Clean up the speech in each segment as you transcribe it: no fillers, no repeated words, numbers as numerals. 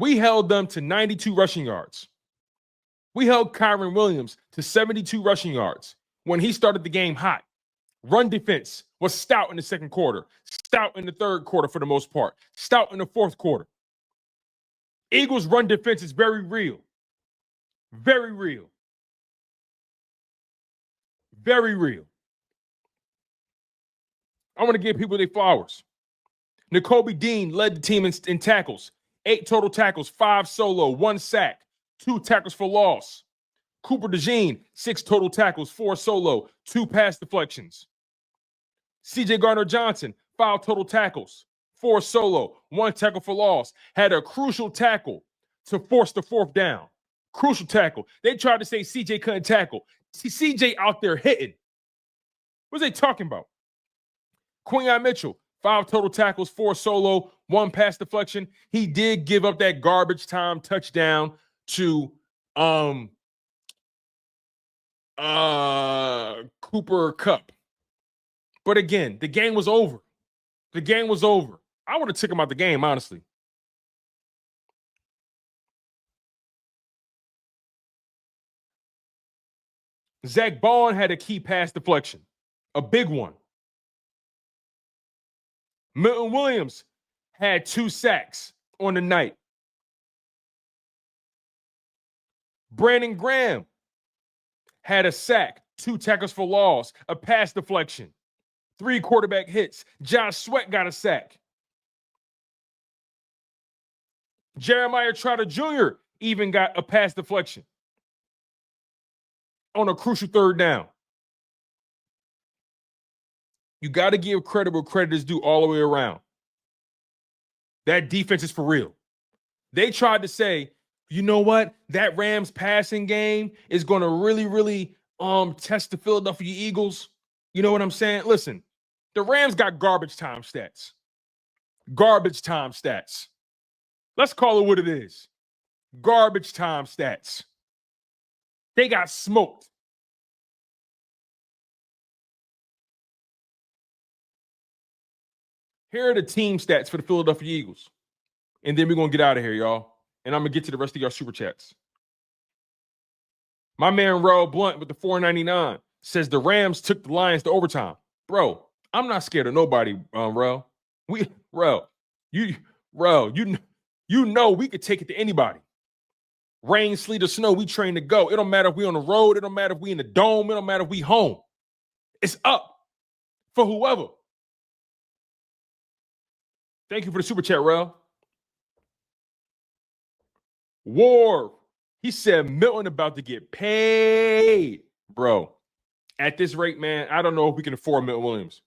We held them to 92 rushing yards. We held Kyron Williams to 72 rushing yards when he started the game hot. Run defense was stout in the second quarter, stout in the third quarter for the most part, stout in the fourth quarter. Eagles' run defense is very real. Very real. Very real. I want to give people their flowers. Nakobe Dean led the team in tackles. 8 total tackles, 5 solo, 1 sack, 2 tackles for loss. Cooper DeJean, 6 total tackles, 4 solo, 2 pass deflections. CJ Gardner-Johnson, 5 total tackles, 4 solo, 1 tackle for loss. Had a crucial tackle to force the 4th down. Crucial tackle. They tried to say CJ couldn't tackle. CJ out there hitting. What are they talking about? Quinyon Mitchell, 5 total tackles, 4 solo, 1 pass deflection. He did give up that garbage time touchdown to Cooper Kupp. But again, the game was over. The game was over. I would have took him out the game, honestly. Zach Bond had a key pass deflection, a big one. Milton Williams had 2 sacks on the night. Brandon Graham had a sack, 2 tackles for loss, a pass deflection, 3 quarterback hits. Josh Sweat got a sack. Jeremiah Trotter Jr. even got a pass deflection on a crucial 3rd down. You got to give credit where credit is due all the way around. That defense is for real. They tried to say, you know what? That Rams passing game is going to really test the Philadelphia Eagles. You know what I'm saying? Listen, the Rams got garbage time stats. Garbage time stats. Let's call it what it is. Garbage time stats. They got smoked. Here are the team stats for the Philadelphia Eagles. And then we're going to get out of here, y'all. And I'm going to get to the rest of y'all super chats. My man, Raul Blunt, with the $4.99 says the Rams took the Lions to overtime. Bro, I'm not scared of nobody, Raul. You know we could take it to anybody. Rain, sleet, or snow, we train to go. It don't matter if we on the road. It don't matter if we in the dome. It don't matter if we home. It's up for whoever. Thank you for the super chat, Rel. War. He said Milton about to get paid. Bro, at this rate, man, I don't know if we can afford Milton Williams.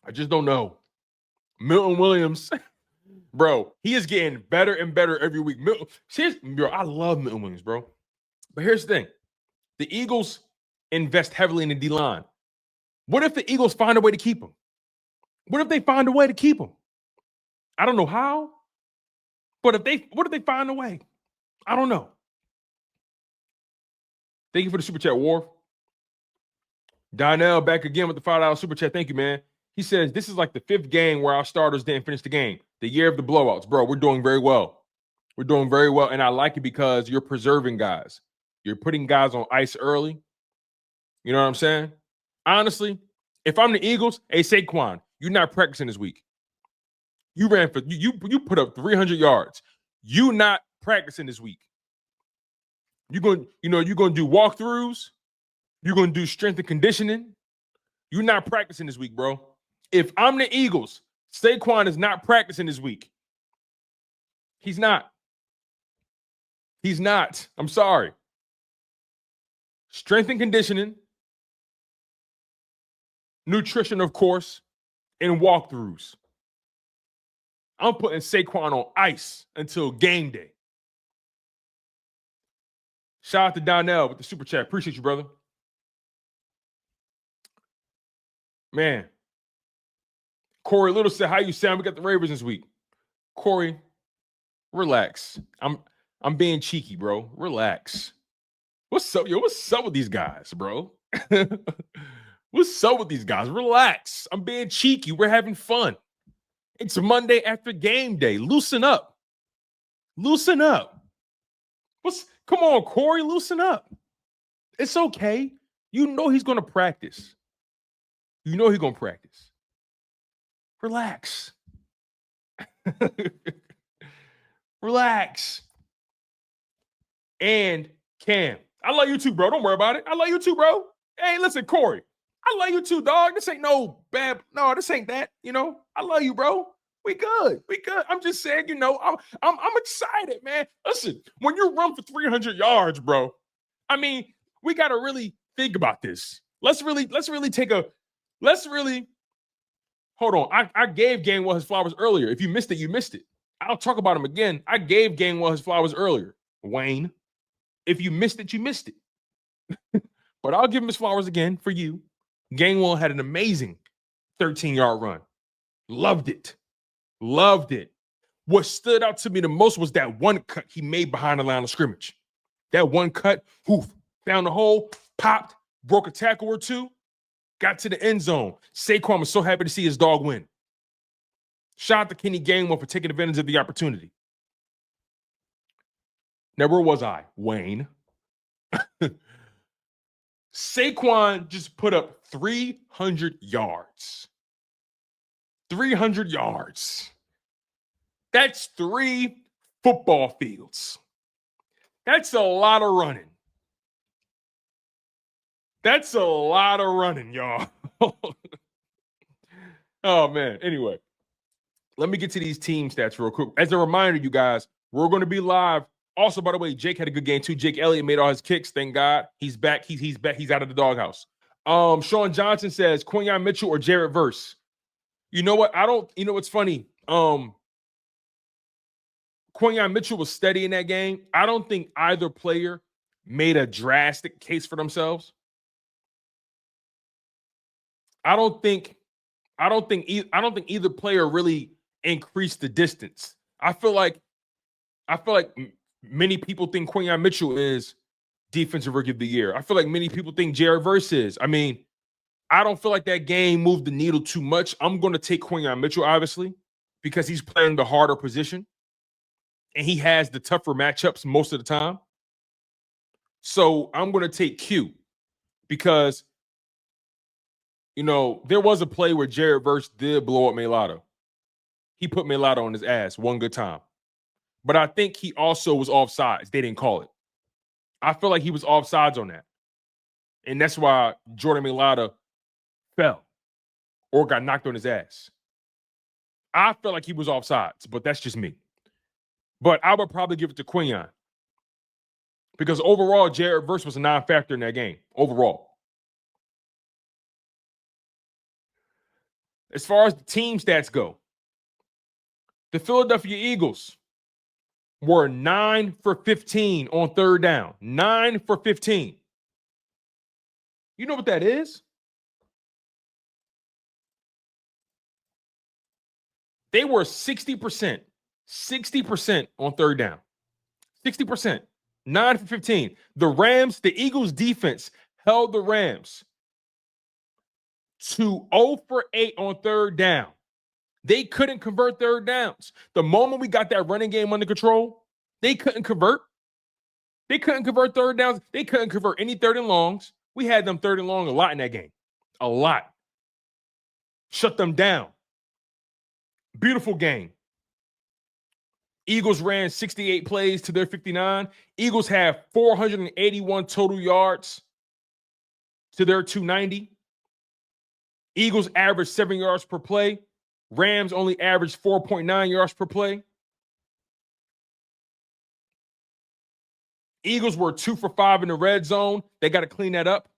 I just don't know. Milton Williams, bro, he is getting better and better every week. Bro, I love Milton Williams, bro. But here's the thing. The Eagles invest heavily in the D-line. What if the Eagles find a way to keep him? What if they find a way to keep him? I don't know how, but what if they find a way? I don't know. Thank you for the super chat, War. Donnell back again with the $5 super chat. Thank you, man. He says, this is like the 5th game where our starters didn't finish the game. The year of the blowouts. Bro, we're doing very well. We're doing very well, and I like it because you're preserving guys. You're putting guys on ice early. You know what I'm saying? Honestly, if I'm the Eagles, hey, Saquon, you're not practicing this week. You ran for you put up 300 yards. You not practicing this week. You're going to do walkthroughs. You're going to do strength and conditioning. You're not practicing this week, bro. If I'm the Eagles, Saquon is not practicing this week. He's not. He's not. I'm sorry. Strength and conditioning, nutrition, of course, and walkthroughs. I'm putting Saquon on ice until game day. Shout out to Donnell with the super chat. Appreciate you, brother. Man. Corey Little said, how you sound? We got the Ravens this week. Corey, relax. I'm being cheeky, bro. Relax. What's up, yo? What's up with these guys, bro? What's up with these guys? Relax. I'm being cheeky. We're having fun. It's Monday after game day. Loosen up. Loosen up. Come on, Corey, loosen up. It's okay. You know he's going to practice. You know he's going to practice. Relax. Relax. And Cam, I love you too, bro. Don't worry about it. I love you too, bro. Hey, listen, Corey, I love you too, dog. This ain't no bad. No, this ain't that. You know, I love you, bro. We good. We good. I'm just saying, you know, I'm excited, man. Listen, when you run for 300 yards, bro, I mean, we got to really think about this. Let's really hold on. I gave Gainwell his flowers earlier. If you missed it, you missed it. I'll talk about him again. I gave Gainwell his flowers earlier. Wayne, if you missed it, you missed it. But I'll give him his flowers again for you. Gainwell had an amazing 13-yard run. Loved it. Loved it. What stood out to me the most was that one cut he made behind the line of scrimmage. That one cut, found the hole, popped, broke a tackle or two, got to the end zone. Saquon was so happy to see his dog win. Shout out to Kenny Gainwell for taking advantage of the opportunity. Now, where was I? Wayne. Saquon just put up 300 yards. 300 yards. That's 3 football fields. That's a lot of running. That's a lot of running, y'all. Oh, man. Anyway, let me get to these team stats real quick. As a reminder, you guys, we're going to be live. Also, by the way, Jake had a good game too. Jake Elliott made all his kicks. Thank God. He's back. He's back. He's out of the doghouse. Sean Johnson says Quinyon Mitchell or Jared Verse. You know what? You know what's funny? Quinyon Mitchell was steady in that game. I don't think either player made a drastic case for themselves. I don't think either player really increased the distance. I feel like many people think Quinyon Mitchell is defensive rookie of the year. I feel like many people think Jared Verse is. I mean, I don't feel like that game moved the needle too much. I'm going to take Quinyon Mitchell, obviously, because he's playing the harder position and he has the tougher matchups most of the time. So I'm going to take Q because, you know, there was a play where Jared Verse did blow up Mulatto. He put Mulatto on his ass one good time. But I think he also was offsides. They didn't call it. I feel like he was offsides on that. And that's why Jordan Mulatto fell or got knocked on his ass. I feel like he was offsides, but that's just me. But I would probably give it to Quinyon because overall, Jared Verse was a non-factor in that game. Overall. As far as the team stats go, the Philadelphia Eagles were 9 for 15 on third down. 9 for 15. You know what that is? They were 60%. 60% on third down. 60%. 9 for 15. The Eagles defense held the Rams to 0 for 8 on third down. They couldn't convert third downs. The moment we got that running game under control, they couldn't convert. They couldn't convert third downs. They couldn't convert any third and longs. We had them third and long a lot in that game. A lot. Shut them down. Beautiful game. Eagles ran 68 plays to their 59. Eagles have 481 total yards to their 290. Eagles averaged 7 yards per play. Rams only averaged 4.9 yards per play. Eagles were 2 for 5 in the red zone. They got to clean that up.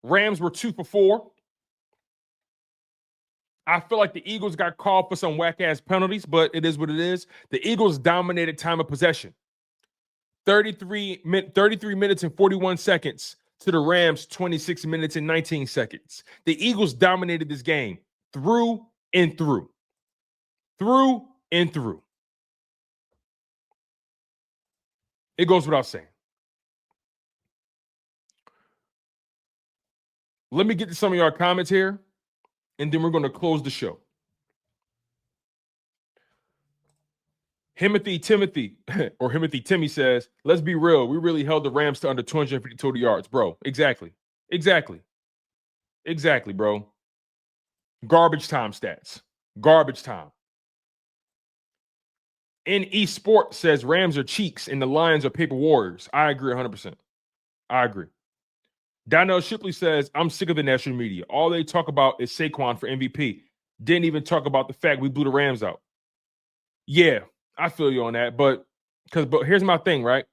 Rams were 2 for 4. I feel like the Eagles got called for some whack-ass penalties, but it is what it is. The Eagles dominated time of possession. 33 minutes and 41 seconds to the Rams, 26 minutes and 19 seconds. The Eagles dominated this game through and through. Through and through. It goes without saying. Let me get to some of your comments here, and then we're going to close the show. Timothy Timmy says, let's be real. We really held the Rams to under 250 total yards, bro. Exactly, bro. Garbage time stats. Garbage time. In eSport says Rams are cheeks and the Lions are paper warriors. I agree 100%. I agree. Donnell Shipley says, I'm sick of the national media. All they talk about is Saquon for MVP. Didn't even talk about the fact we blew the Rams out. Yeah, I feel you on that. But here's my thing, right?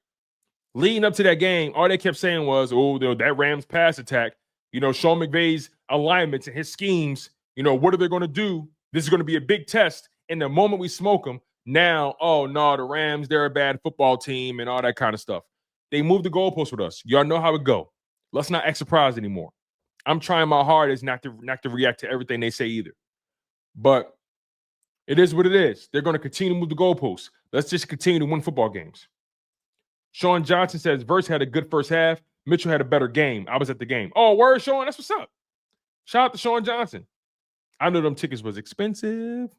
Leading up to that game, all they kept saying was, oh, that Rams pass attack, Sean McVay's alignments and his schemes, what are they going to do? This is going to be a big test. And the moment we smoke them, now, oh, no, the Rams, they're a bad football team and all that kind of stuff. They moved the goalpost with us. Y'all know how it go. Let's not act surprised anymore. I'm trying my hardest not to react to everything they say either. But it is what it is. They're going to continue to move the goalposts. Let's just continue to win football games. Sean Johnson says, Verse had a good first half. Mitchell had a better game. I was at the game. Oh, word, Sean. That's what's up. Shout out to Sean Johnson. I know them tickets was expensive.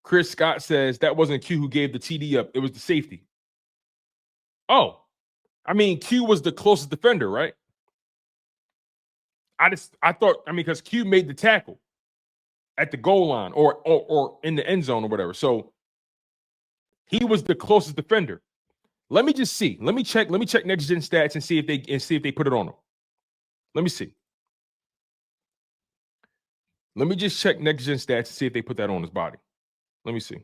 Chris Scott says, that wasn't Q who gave the TD up. It was the safety. Oh, I mean, Q was the closest defender, right? I thought, because Q made the tackle at the goal line or in the end zone or whatever. So he was the closest defender. Let me just see. Let me check next gen stats and see if they put it on him. Let me see. Let me just check next gen stats and see if they put that on his body. Let me see.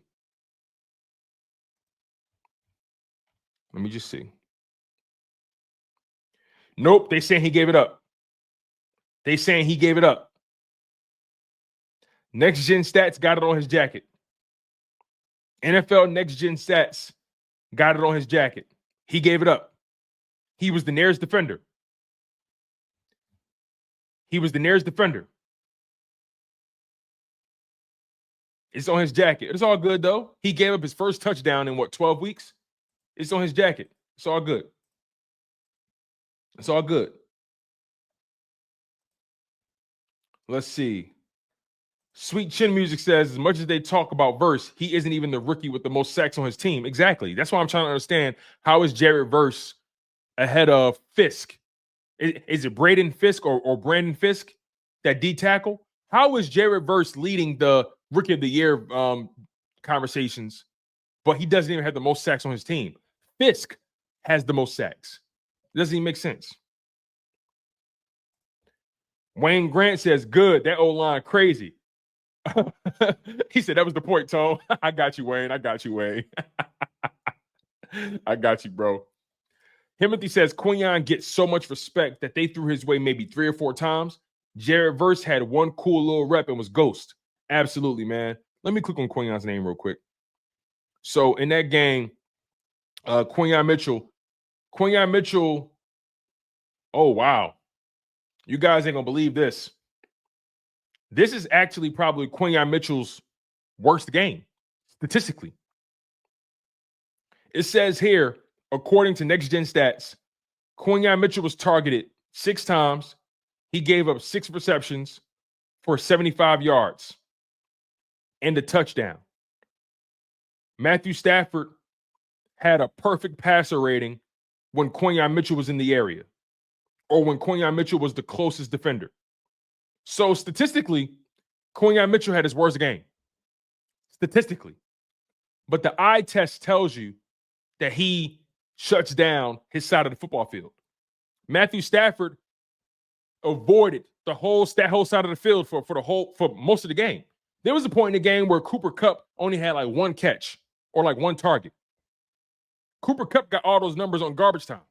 Let me just see. Nope, they saying he gave it up. Next Gen Stats got it on his jacket. NFL Next Gen Stats got it on his jacket. He gave it up. He was the nearest defender. It's on his jacket. It's all good, though. He gave up his first touchdown in, 12 weeks? It's on his jacket. It's all good. Let's see. Sweet Chin Music says, as much as they talk about Verse, he isn't even the rookie with the most sacks on his team. Exactly. That's why I'm trying to understand, how is Jared Verse ahead of Fisk? Is it Braden Fisk or Brandon Fisk, that D tackle? How is Jared Verse leading the Rookie of the Year conversations, but he doesn't even have the most sacks on his team? Fisk has the most sacks. It doesn't even make sense. Wayne Grant says, good. That O-line crazy. He said that was the point, Tone. I got you, Wayne. I got you, bro. Timothy says Quinyon gets so much respect that they threw his way maybe 3 or 4 times. Jared Verse had one cool little rep and was ghost. Absolutely, man. Let me click on Quinyon's name real quick. So in that game, Quinyon Mitchell, oh, wow. You guys ain't going to believe this. This is actually probably Quinyon Mitchell's worst game, statistically. It says here, according to Next Gen Stats, Quinyon Mitchell was targeted 6 times. He gave up 6 receptions for 75 yards and a touchdown. Matthew Stafford had a perfect passer rating when Quinyon Mitchell was in the area, or when Quinyon Mitchell was the closest defender. So statistically, Quinyon Mitchell had his worst game. Statistically. But the eye test tells you that he shuts down his side of the football field. Matthew Stafford avoided that whole side of the field for most of the game. There was a point in the game where Cooper Kupp only had like 1 catch or like 1 target. Cooper Kupp got all those numbers on garbage time.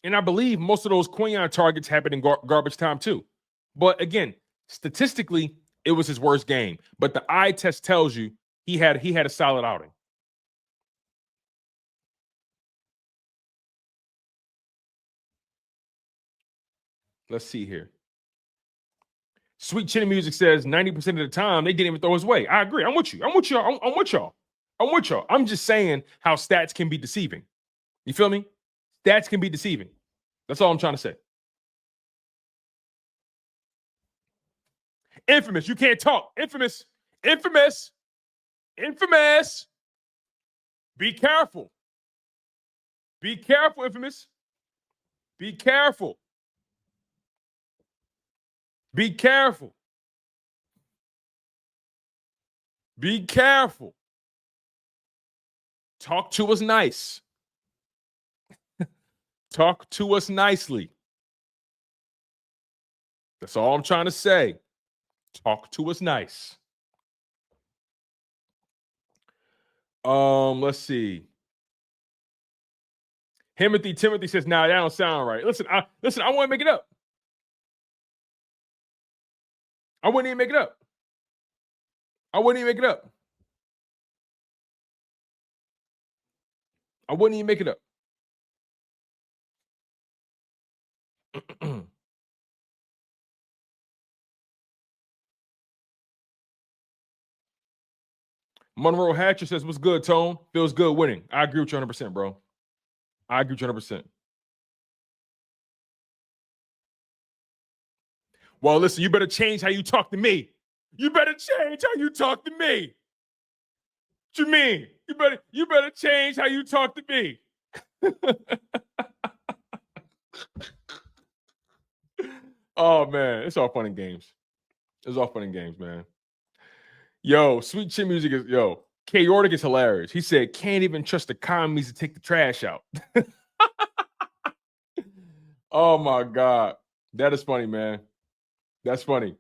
And I believe most of those Quinyon targets happened in garbage time too. But again, statistically, it was his worst game. But the eye test tells you he had a solid outing. Let's see here. Sweet Chin Music says 90% of the time they didn't even throw his way. I agree. I'm with you. I'm with y'all. I'm just saying how stats can be deceiving. You feel me? Stats can be deceiving. That's all I'm trying to say. Infamous. You can't talk. Infamous. Infamous. Infamous. Be careful. Be careful, Infamous. Be careful. Be careful. Be careful. Talk to us nice. Talk to us nicely. That's all I'm trying to say. Talk to us nice. Let's see. Timothy says, "Nah, that don't sound right." Listen, I want to make it up. I wouldn't even make it up. I wouldn't even make it up. I wouldn't even make it up. Monroe Hatcher says, "What's good, Tone? Feels good winning." I agree with you 100%, bro. I agree with you 100%. Well, listen, you better change how you talk to me. You better change how you talk to me. What you mean? You better change how you talk to me. Oh man, it's all fun and games. It's all fun and games, man. Yo, Sweet Chin Music is Chaotic is hilarious. He said, "Can't even trust the commies to take the trash out." Oh my God. That is funny, man. That's funny.